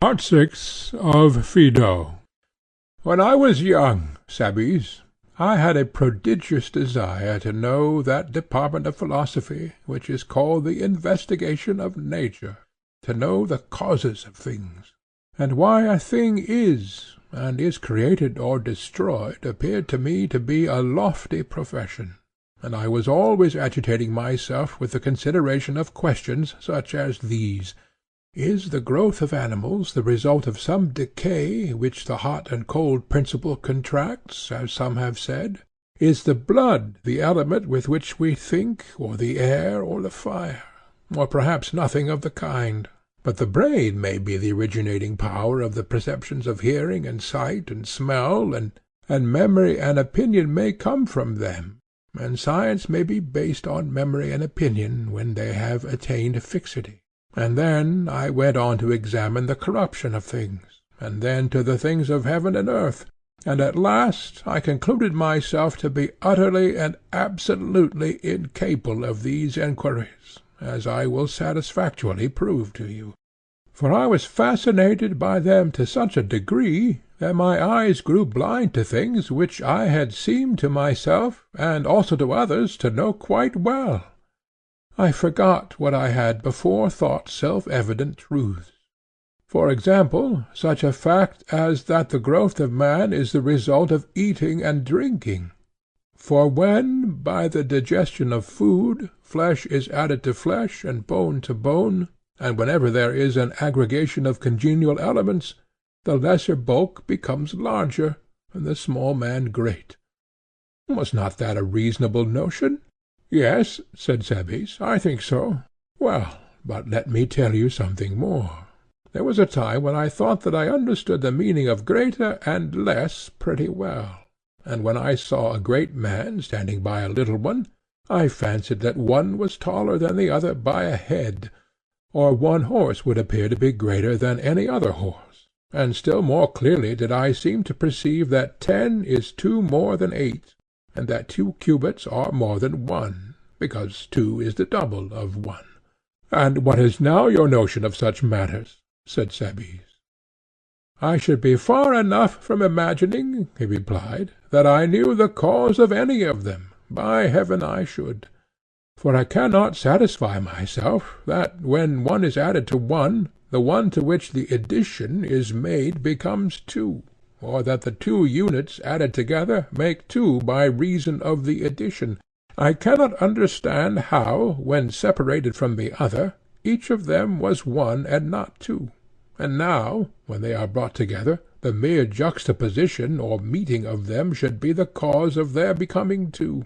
Part VI. Of Phaedo. When I was young, Cebes, I had a prodigious desire to know that department of philosophy which is called the investigation of nature, to know the causes of things, and why a thing is, and is created or destroyed, appeared to me to be a lofty profession, and I was always agitating myself with the consideration of questions such as these. Is the growth of animals the result of some decay which the hot and cold principle contracts, as some have said? Is the blood the element with which we think, or the air, or the fire? Or perhaps nothing of the kind, but the brain may be the originating power of the perceptions of hearing and sight and smell, and memory and opinion may come from them, and science may be based on memory and opinion when they have attained fixity. And then I went on to examine the corruption of things, and then to the things of heaven and earth, and at last I concluded myself to be utterly and absolutely incapable of these enquiries, as I will satisfactorily prove to you. For I was fascinated by them to such a degree that my eyes grew blind to things which I had seemed to myself, and also to others, to know quite well. I forgot what I had before thought self-evident truths. For example, such a fact as that the growth of man is the result of eating and drinking. For when, by the digestion of food, flesh is added to flesh, and bone to bone, and whenever there is an aggregation of congenial elements, the lesser bulk becomes larger, and the small man great. Was not that a reasonable notion? Yes, said Cebes, I think so. Well, but let me tell you something more. There was a time when I thought that I understood the meaning of greater and less pretty well, and when I saw a great man standing by a little one, I fancied that one was taller than the other by a head, or one horse would appear to be greater than any other horse, and still more clearly did I seem to perceive that 10 is 2 more than 8, and that 2 cubits are more than 1, because 2 is the double of 1. And what is now your notion of such matters? Said Cebes. I should be far enough from imagining, he replied, that I knew the cause of any of them. By heaven I should. For I cannot satisfy myself that, when 1 is added to 1, the one to which the addition is made becomes 2, or that the 2 units added together make 2 by reason of the addition. I cannot understand how, when separated from the other, each of them was 1 and not 2, and now, when they are brought together, the mere juxtaposition or meeting of them should be the cause of their becoming 2.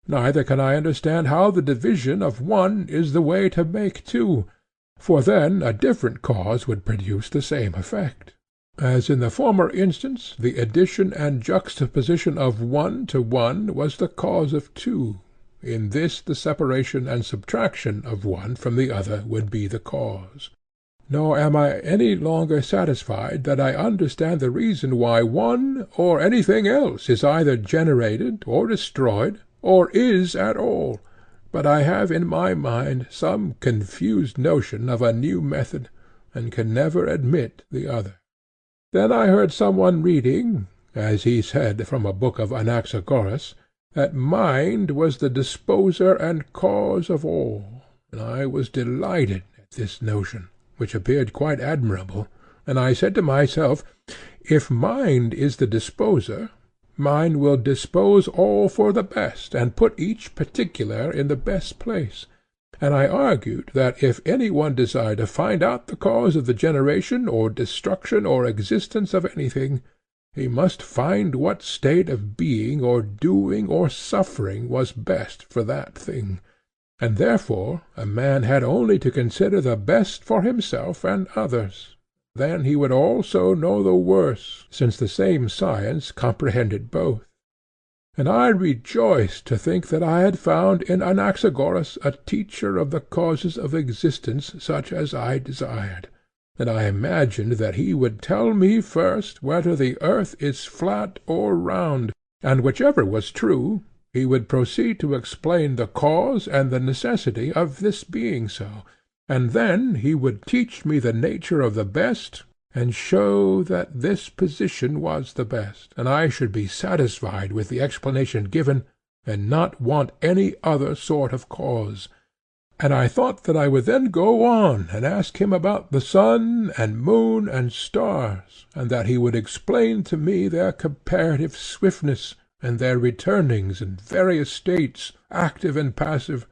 Neither can I understand how the division of 1 is the way to make 2, for then a different cause would produce the same effect. As in the former instance, the addition and juxtaposition of 1 to 1 was the cause of 2, in this the separation and subtraction of one from the other would be the cause. Nor am I any longer satisfied that I understand the reason why 1 or anything else is either generated or destroyed, or is at all, but I have in my mind some confused notion of a new method, and can never admit the other. Then I heard some one reading, as he said from a book of Anaxagoras, that mind was the disposer and cause of all, and I was delighted at this notion, which appeared quite admirable, and I said to myself, if mind is the disposer, mind will dispose all for the best, and put each particular in the best place. And I argued that if any one desired to find out the cause of the generation or destruction or existence of anything, he must find what state of being or doing or suffering was best for that thing, and therefore a man had only to consider the best for himself and others. Then he would also know the worse, since the same science comprehended both. And I rejoiced to think that I had found in Anaxagoras a teacher of the causes of existence such as I desired, and I imagined that he would tell me first whether the earth is flat or round, and whichever was true, he would proceed to explain the cause and the necessity of this being so, and then he would teach me the nature of the best, and show that this position was the best, and I should be satisfied with the explanation given, and not want any other sort of cause. And I thought that I would then go on and ask him about the sun and moon and stars, and that he would explain to me their comparative swiftness, and their returnings in various states, active and passive,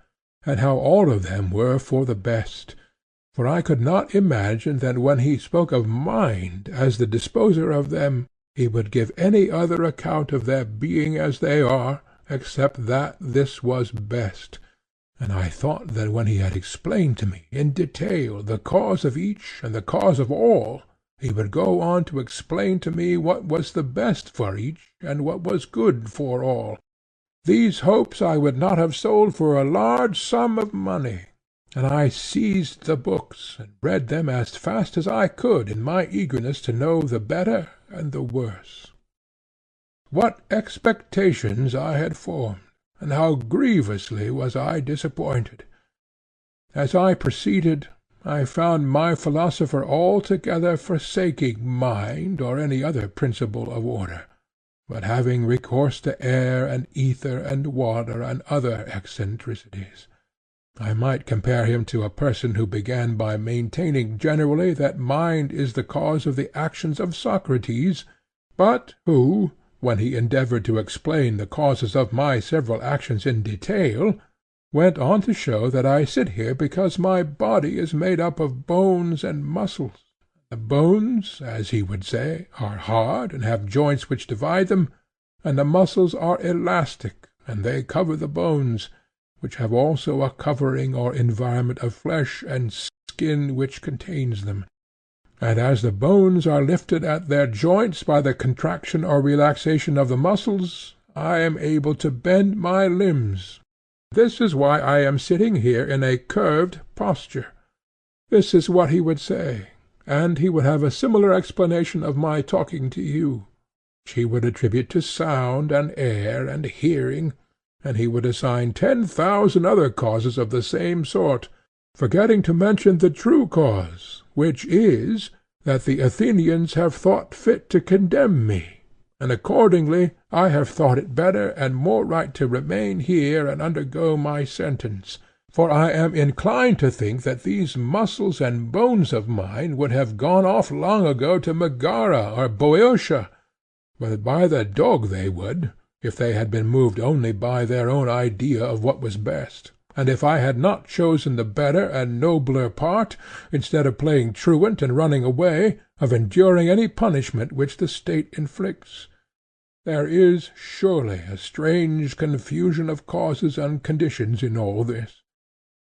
and how all of them were for the best. For I could not imagine that when he spoke of mind as the disposer of them, he would give any other account of their being as they are, except that this was best. And I thought that when he had explained to me in detail the cause of each and the cause of all, he would go on to explain to me what was the best for each, and what was good for all. These hopes I would not have sold for a large sum of money, and I seized the books, and read them as fast as I could in my eagerness to know the better and the worse. What expectations I had formed, and how grievously was I disappointed! As I proceeded, I found my philosopher altogether forsaking mind or any other principle of order, but having recourse to air and ether and water and other eccentricities. I might compare him to a person who began by maintaining generally that mind is the cause of the actions of Socrates, but who, when he endeavoured to explain the causes of my several actions in detail, went on to show that I sit here because my body is made up of bones and muscles. The bones, as he would say, are hard, and have joints which divide them, and the muscles are elastic, and they cover the bones, which have also a covering or environment of flesh and skin which contains them. And as the bones are lifted at their joints by the contraction or relaxation of the muscles, I am able to bend my limbs. This is why I am sitting here in a curved posture. This is what he would say, and he would have a similar explanation of my talking to you, which he would attribute to sound and air and hearing, and he would assign 10,000 other causes of the same sort, forgetting to mention the true cause, which is, that the Athenians have thought fit to condemn me, and accordingly I have thought it better and more right to remain here and undergo my sentence, for I am inclined to think that these muscles and bones of mine would have gone off long ago to Megara or Boeotia, but by the dog they would, if they had been moved only by their own idea of what was best, and if I had not chosen the better and nobler part, instead of playing truant and running away, of enduring any punishment which the state inflicts. There is surely a strange confusion of causes and conditions in all this.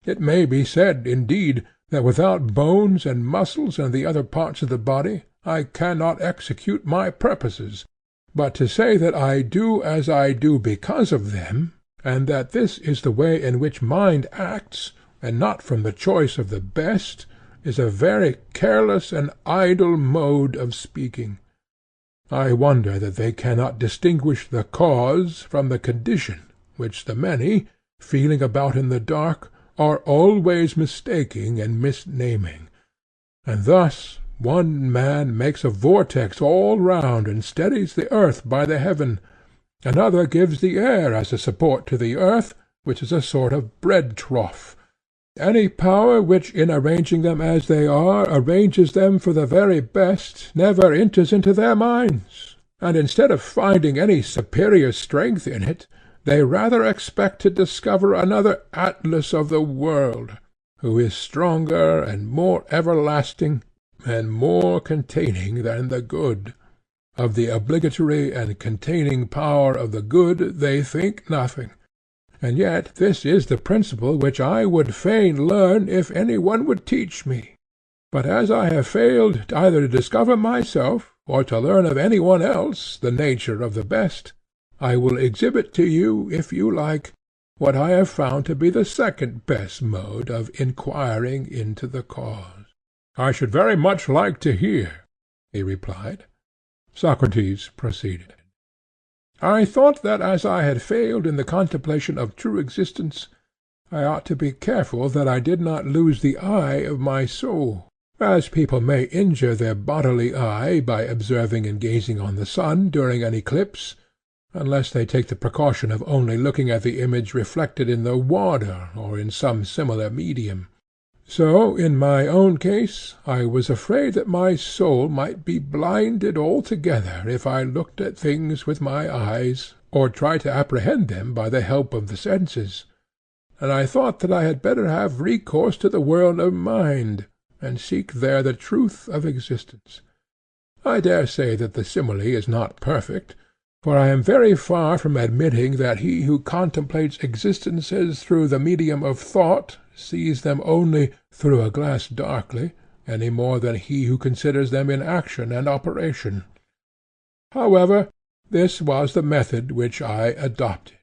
It may be said, indeed, that without bones and muscles and the other parts of the body I cannot execute my purposes, but to say that I do as I do because of them, and that this is the way in which mind acts, and not from the choice of the best, is a very careless and idle mode of speaking. I wonder that they cannot distinguish the cause from the condition, which the many, feeling about in the dark, are always mistaking and misnaming. And thus one man makes a vortex all round and steadies the earth by the heaven, another gives the air as a support to the earth, which is a sort of bread-trough. Any power which in arranging them as they are arranges them for the very best never enters into their minds, and instead of finding any superior strength in it, they rather expect to discover another Atlas of the world, who is stronger and more everlasting and more containing than the good. Of the obligatory and containing power of the good they think nothing. And yet this is the principle which I would fain learn if any one would teach me. But as I have failed either to discover myself, or to learn of any one else the nature of the best, I will exhibit to you, if you like, what I have found to be the second best mode of inquiring into the cause. I should very much like to hear, he replied. Socrates proceeded. I thought that as I had failed in the contemplation of true existence, I ought to be careful that I did not lose the eye of my soul, as people may injure their bodily eye by observing and gazing on the sun during an eclipse, unless they take the precaution of only looking at the image reflected in the water or in some similar medium. So in my own case I was afraid that my soul might be blinded altogether if I looked at things with my eyes, or tried to apprehend them by the help of the senses, and I thought that I had better have recourse to the world of mind, and seek there the truth of existence. I dare say that the simile is not perfect, for I am very far from admitting that he who contemplates existences through the medium of thought sees them only through a glass darkly, any more than he who considers them in action and operation. However, this was the method which I adopted.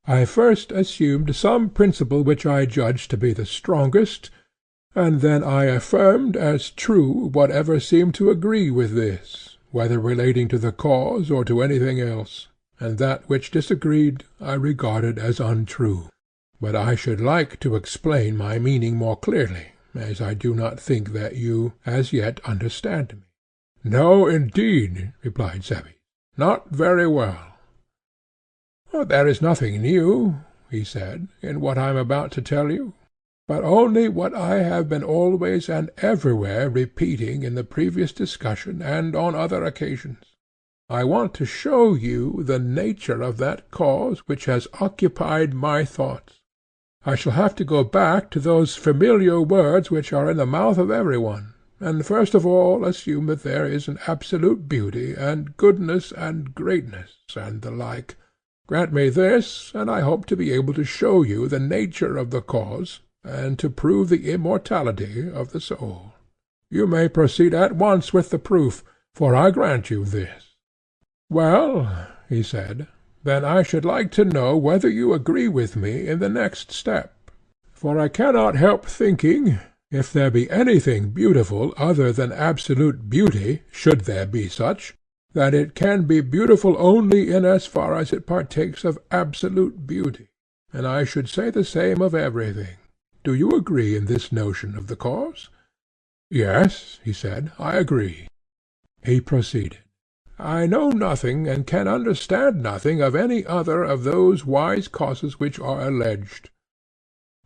I first assumed some principle which I judged to be the strongest, and then I affirmed as true whatever seemed to agree with this, whether relating to the cause or to anything else, and that which disagreed I regarded as untrue. But I should like to explain my meaning more clearly, as I do not think that you as yet understand me. No, indeed, replied Cebes, not very well. There is nothing new, he said, in what I am about to tell you, but only what I have been always and everywhere repeating in the previous discussion and on other occasions. I want to show you the nature of that cause which has occupied my thoughts. I shall have to go back to those familiar words which are in the mouth of every one, and first of all assume that there is an absolute beauty and goodness and greatness, and the like. Grant me this, and I hope to be able to show you the nature of the cause, and to prove the immortality of the soul. You may proceed at once with the proof, for I grant you this. Well, he said, then I should like to know whether you agree with me in the next step. For I cannot help thinking, if there be anything beautiful other than absolute beauty, should there be such, that it can be beautiful only in as far as it partakes of absolute beauty, and I should say the same of everything. Do you agree in this notion of the cause? Yes, he said, I agree. He proceeded. I know nothing and can understand nothing of any other of those wise causes which are alleged.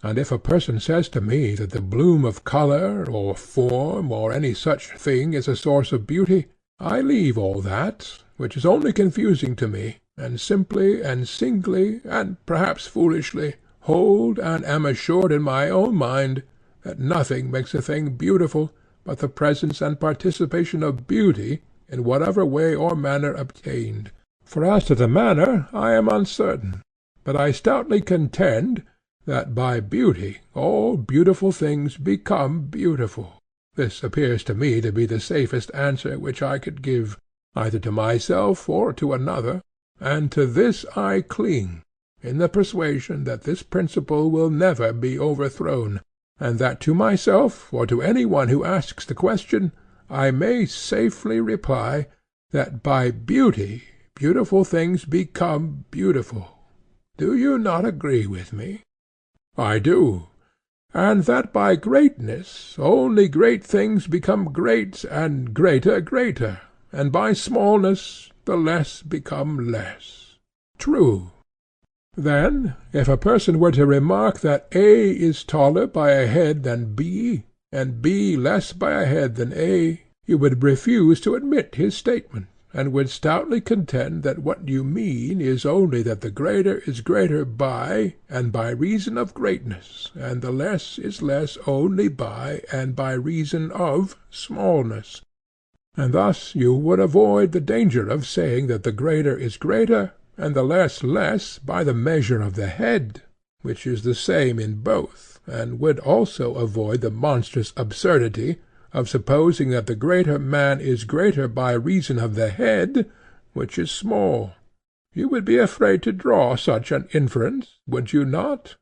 And if a person says to me that the bloom of colour, or form, or any such thing is a source of beauty, I leave all that, which is only confusing to me, and simply and singly, and perhaps foolishly, hold and am assured in my own mind that nothing makes a thing beautiful but the presence and participation of beauty in whatever way or manner obtained. For as to the manner I am uncertain, but I stoutly contend that by beauty all beautiful things become beautiful. This appears to me to be the safest answer which I could give, either to myself or to another, and to this I cling, in the persuasion that this principle will never be overthrown, and that to myself or to any one who asks the question, I may safely reply that by beauty beautiful things become beautiful. Do you not agree with me? I do. And that by greatness only great things become great, and greater greater, and by smallness the less become less. True. Then, if a person were to remark that A is taller by a head than B, and B less by a head than A, you would refuse to admit his statement, and would stoutly contend that what you mean is only that the greater is greater by, and by reason of greatness, and the less is less only by, and by reason of smallness. And thus you would avoid the danger of saying that the greater is greater, and the less less by the measure of the head, which is the same in both, and would also avoid the monstrous absurdity of supposing that the greater man is greater by reason of the head, which is small. You would be afraid to draw such an inference, would you not?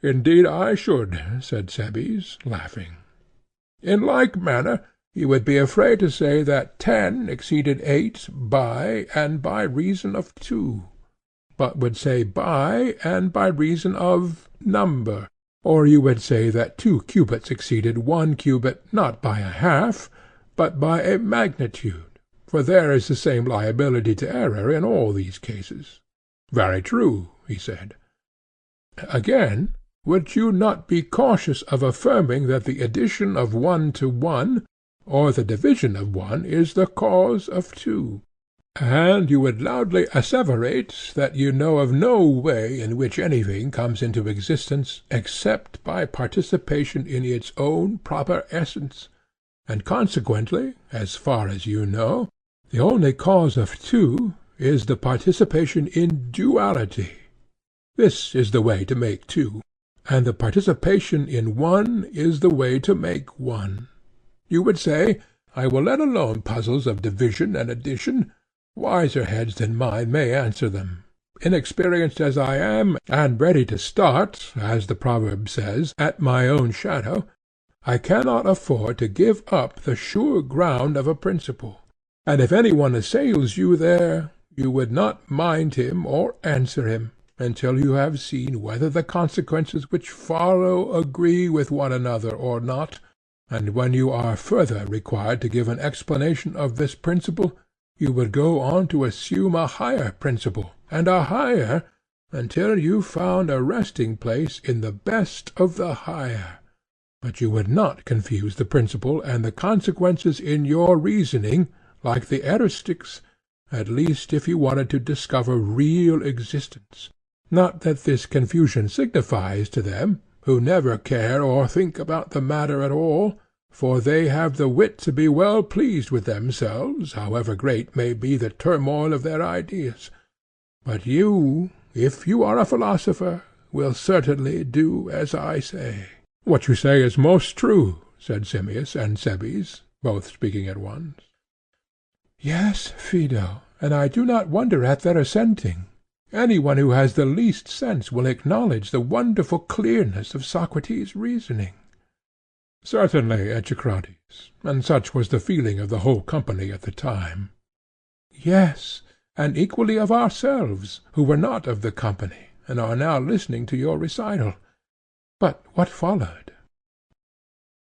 Indeed I should, said Cebes, laughing. In like manner, you would be afraid to say that 10 exceeded 8 by and by reason of 2. but would say by and by reason of number. Or you would say that 2 cubits exceeded 1 cubit not by a half, but by a magnitude, for there is the same liability to error in all these cases. Very true, he said. Again, would you not be cautious of affirming that the addition of 1 to 1, or the division of 1, is the cause of 2? And you would loudly asseverate that you know of no way in which anything comes into existence except by participation in its own proper essence, and consequently, as far as you know, the only cause of 2 is the participation in duality. This is the way to make 2, and the participation in 1 is the way to make 1. You would say, I will let alone puzzles of division and addition. Wiser heads than mine may answer them. Inexperienced as I am, and ready to start, as the proverb says, at my own shadow, I cannot afford to give up the sure ground of a principle, and if any one assails you there, you would not mind him or answer him, until you have seen whether the consequences which follow agree with one another or not, and when you are further required to give an explanation of this principle, you would go on to assume a higher principle, and a higher, until you found a resting place in the best of the higher. But you would not confuse the principle and the consequences in your reasoning, like the Eristics, at least if you wanted to discover real existence. Not that this confusion signifies to them, who never care or think about the matter at all, for they have the wit to be well pleased with themselves, however great may be the turmoil of their ideas. But you, if you are a philosopher, will certainly do as I say. What you say is most true, said Simmias and Cebes, both speaking at once. Yes, Phaedo, and I do not wonder at their assenting. Any one who has the least sense will acknowledge the wonderful clearness of Socrates' reasoning. Certainly, Echecrates, and such was the feeling of the whole company at the time. Yes, and equally of ourselves, who were not of the company, and are now listening to your recital. But what followed?